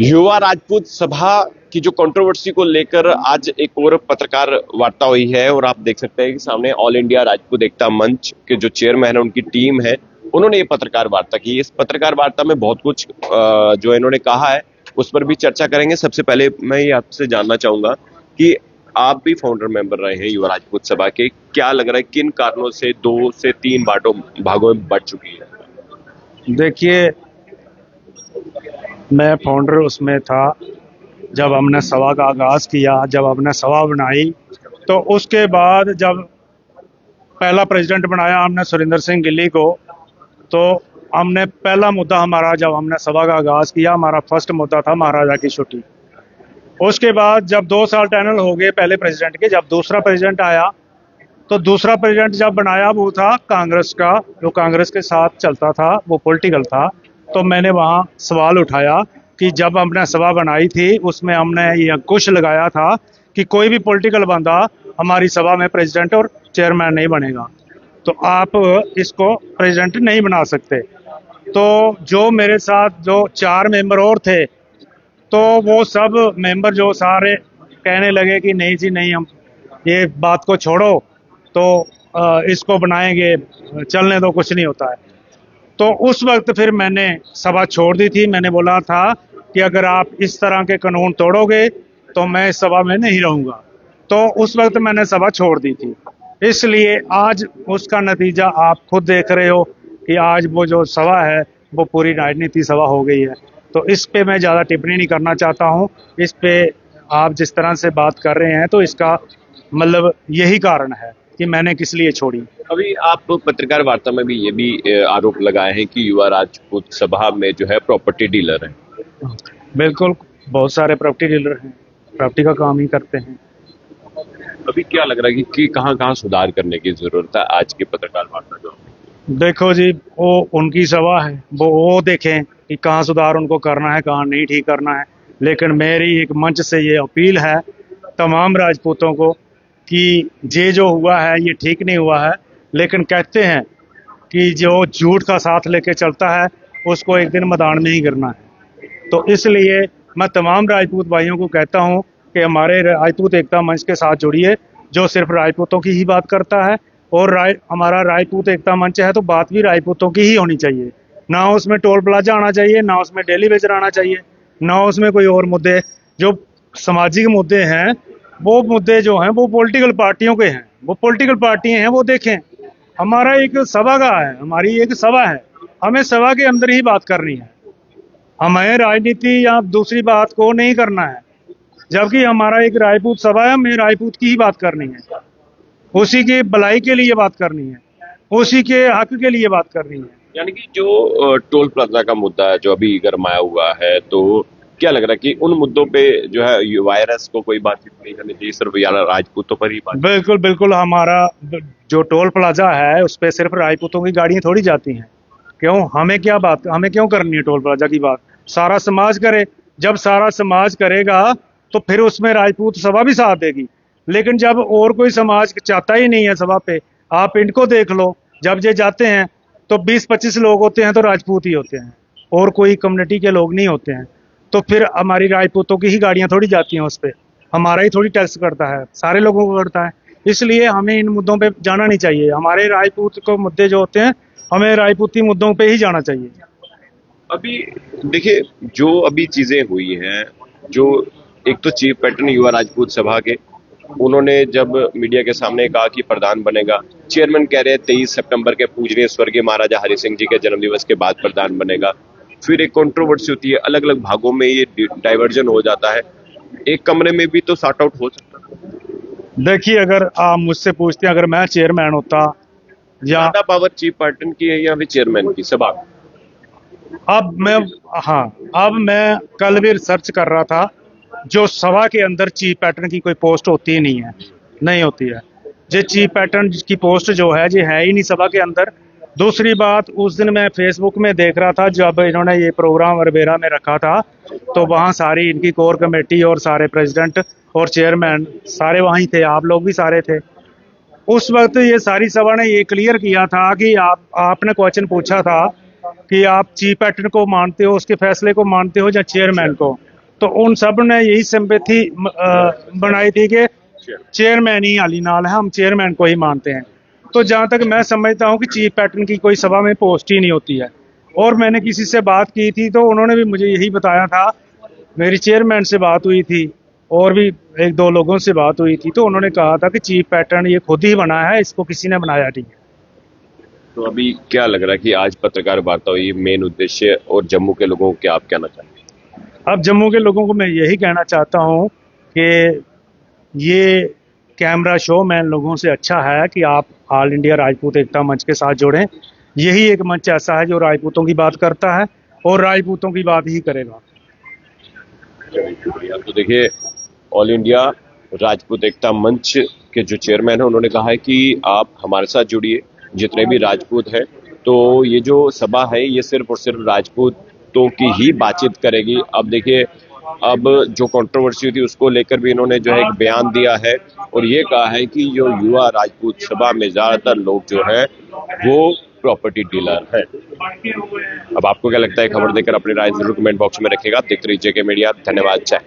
युवा राजपूत सभा की जो कंट्रोवर्सी को लेकर आज एक और पत्रकार वार्ता हुई है और आप देख सकते हैं कि सामने ऑल इंडिया राजपूत एकता मंच के जो चेयरमैन है उनकी टीम है, उन्होंने ये पत्रकार वार्ता की। इस पत्रकार वार्ता में बहुत कुछ जो इन्होंने कहा है उस पर भी चर्चा करेंगे। सबसे पहले मैं ये आपसे जानना चाहूंगा कि आप भी फाउंडर मेंबर रहे हैं युवा राजपूत सभा के, क्या लग रहा है किन कारणों से 2 से 3 भागों में बढ़ चुकी है? देखिए, मैं फाउंडर उसमें था जब हमने सभा का आगाज किया, जब हमने सभा बनाई, तो उसके बाद जब पहला प्रेसिडेंट बनाया हमने सुरेंद्र सिंह गिल्ली को, तो हमने पहला मुद्दा हमारा जब हमने सभा का आगाज किया, हमारा फर्स्ट मुद्दा था महाराजा की छुट्टी। उसके बाद जब 2 साल टैनल हो गए पहले प्रेसिडेंट के, जब दूसरा प्रेसिडेंट आया तो दूसरा प्रेसिडेंट जब बनाया वो था कांग्रेस का, जो कांग्रेस के साथ चलता था, वो पॉलिटिकल था। तो मैंने वहाँ सवाल उठाया कि जब हमने सभा बनाई थी उसमें हमने ये अंकुश लगाया था कि कोई भी पॉलिटिकल बंदा हमारी सभा में प्रेसिडेंट और चेयरमैन नहीं बनेगा, तो आप इसको प्रेसिडेंट नहीं बना सकते। तो जो मेरे साथ जो 4 मेंबर और थे, तो वो सब मेंबर जो सारे कहने लगे कि नहीं जी नहीं, हम ये बात को छोड़ो, तो इसको बनाएंगे, चलने दो, कुछ नहीं होता है। तो उस वक्त फिर मैंने सभा छोड़ दी थी। मैंने बोला था कि अगर आप इस तरह के कानून तोड़ोगे तो मैं इस सभा में नहीं रहूंगा। तो उस वक्त मैंने सभा छोड़ दी थी। इसलिए आज उसका नतीजा आप खुद देख रहे हो कि आज वो जो सभा है वो पूरी राजनीति सभा हो गई है। तो इस पे मैं ज़्यादा टिप्पणी नहीं करना चाहता हूँ। इस पे आप जिस तरह से बात कर रहे हैं तो इसका मतलब यही कारण है कि मैंने किस लिए छोड़ी। अभी आप पत्रकार वार्ता में भी ये भी आरोप लगाए हैं कि युवा राजपूत सभा में जो है प्रॉपर्टी डीलर है। बिल्कुल, बहुत सारे प्रॉपर्टी डीलर हैं, प्रॉपर्टी का काम ही करते हैं। अभी क्या लग रहा है कि कहाँ कहाँ सुधार करने की जरूरत है आज की पत्रकार वार्ता जो? देखो जी, वो उनकी सभा है, वो देखें कि कहाँ सुधार उनको करना है, कहाँ नहीं ठीक करना है। लेकिन मेरी एक मंच से ये अपील है तमाम राजपूतों को कि ये जो हुआ है ये ठीक नहीं हुआ है, लेकिन कहते हैं कि जो झूठ का साथ लेके चलता है उसको एक दिन मैदान में ही गिरना है। तो इसलिए मैं तमाम राजपूत भाइयों को कहता हूँ कि हमारे राजपूत एकता मंच के साथ जुड़िए, जो सिर्फ राजपूतों की ही बात करता है। और हमारा राजपूत एकता मंच है तो बात भी राजपूतों की ही होनी चाहिए, ना उसमें टोल प्लाजा आना चाहिए, ना उसमें डेली वेजर आना चाहिए, ना उसमें कोई और मुद्दे जो सामाजिक मुद्दे हैं। वो मुद्दे जो हैं वो पॉलिटिकल पार्टियों के हैं, वो पॉलिटिकल पार्टियां हैं, वो देखें। हमारा एक सभा का है, हमारी एक सभा है, हमें सभा के अंदर ही बात करनी है, हमें राजनीति या दूसरी बात को नहीं करना है। जबकि हमारा एक राजपूत सभा है, हमें राजपूत की ही बात करनी है, उसी की भलाई के लिए बात करनी है, उसी के हक के लिए बात करनी है। यानी कि जो टोल प्लाजा का मुद्दा है जो अभी गरमाया हुआ है, तो क्या लग रहा है कि उन मुद्दों पे जो है वायरस को कोई बातचीत नहीं करनी चाहिए, सिर्फ यार राजपूतों पर ही बात? बिल्कुल बिल्कुल, हमारा जो टोल प्लाजा है उस पर सिर्फ राजपूतों की गाड़ियां थोड़ी जाती हैं। क्यों, हमें क्या बात, हमें क्यों करनी है टोल प्लाजा की बात? सारा समाज करे। जब सारा समाज करेगा तो फिर उसमें राजपूत सभा भी साथ देगी। लेकिन जब और कोई समाज चाहता ही नहीं है सभा पे, आप इनको देख लो, जब ये जाते हैं तो 20-25 लोग होते हैं तो राजपूत ही होते हैं, और कोई कम्युनिटी के लोग नहीं होते हैं। तो फिर हमारी राजपूतों की ही गाड़ियां थोड़ी जाती हैं उस पर, हमारा ही थोड़ी टैक्स करता है, सारे लोगों को करता है। इसलिए हमें इन मुद्दों पे जाना नहीं चाहिए। हमारे राजपूत को मुद्दे जो होते हैं, हमें राजपूती मुद्दों पे ही जाना चाहिए। अभी देखिए, जो अभी चीजें हुई हैं, जो एक तो चीफ पैटर्न युवा राजपूत सभा के, उन्होंने जब मीडिया के सामने कहा कि प्रधान बनेगा, चेयरमैन कह रहे हैं 23 सितंबर के पूजनीय स्वर्गीय महाराजा हरि सिंह जी के जन्मदिवस के बाद प्रधान बनेगा। फिर एक कंट्रोवर्सी होती है, अलग अलग भागों में ये डाइवर्जन हो जाता है। एक कमरे में भी तो सॉर्ट आउट हो सकता है। देखिए, अगर आप मुझसे पूछते हैं अगर मैं चेयरमैन होता या ज्यादा पावर चीफ पैटर्न की है या फिर चेयरमैन की सभा? अब मैं कल भी रिसर्च कर रहा था, जो सभा के अंदर चीफ पैटर्न की कोई पोस्ट होती ही नहीं है, नहीं होती है। ये चीफ पैटर्न की पोस्ट जो है ये है ही नहीं सभा के अंदर। दूसरी बात, उस दिन मैं फेसबुक में देख रहा था जब इन्होंने ये प्रोग्राम अरबेरा में रखा था, तो वहाँ सारी इनकी कोर कमेटी और सारे प्रेसिडेंट और चेयरमैन सारे वहीं थे, आप लोग भी सारे थे। उस वक्त ये सारी सभा ने ये क्लियर किया था कि आपने क्वेश्चन पूछा था कि आप चीफ पैटर्न को मानते हो, उसके फैसले को मानते हो या चेयरमैन को। तो उन सब ने यही सिंपैथी बनाई थी कि चेयरमैन ही अली नाल है, हम चेयरमैन को ही मानते हैं। तो जहां तक मैं समझता हूं कि चीफ पैटर्न की कोई सभा में पोस्ट ही नहीं होती है। और मैंने किसी से बात की थी तो उन्होंने भी मुझे यही बताया था, मेरी चेयरमैन से बात हुई थी और भी एक दो लोगों से बात हुई थी, तो उन्होंने कहा था कि चीफ पैटर्न ये खुद ही बनाया है, इसको किसी ने बनाया नहीं है। तो अभी क्या लग रहा है कि आज पत्रकार वार्ता हुई, मेन उद्देश्य, और जम्मू के लोगों को क्या आप कहना चाहेंगे? अब जम्मू के लोगों को मैं यही कहना चाहता हूं कि ये कैमरा शो मैं लोगों से अच्छा है कि आप ऑल इंडिया राजपूत एकता मंच के साथ जुड़ें। यही एक मंच ऐसा है जो राजपूतों की बात करता है और राजपूतों की बात ही करेगा। शुक्रिया। तो देखिए, ऑल इंडिया राजपूत एकता मंच के जो चेयरमैन है, उन्होंने कहा है कि आप हमारे साथ जुड़िए, जितने भी राजपूत हैं। तो ये जो सभा है ये सिर्फ और सिर्फ राजपूतों की ही बातचीत करेगी। अब देखिए, अब जो कंट्रोवर्सी थी उसको लेकर भी इन्होंने जो है एक बयान दिया है और ये कहा है कि जो युवा राजपूत सभा में ज्यादातर लोग जो है वो प्रॉपर्टी डीलर है। अब आपको क्या लगता है? खबर देकर अपनी राय जरूर कमेंट बॉक्स में रखिएगा। देखते रहिए जेके मीडिया। धन्यवाद। जय।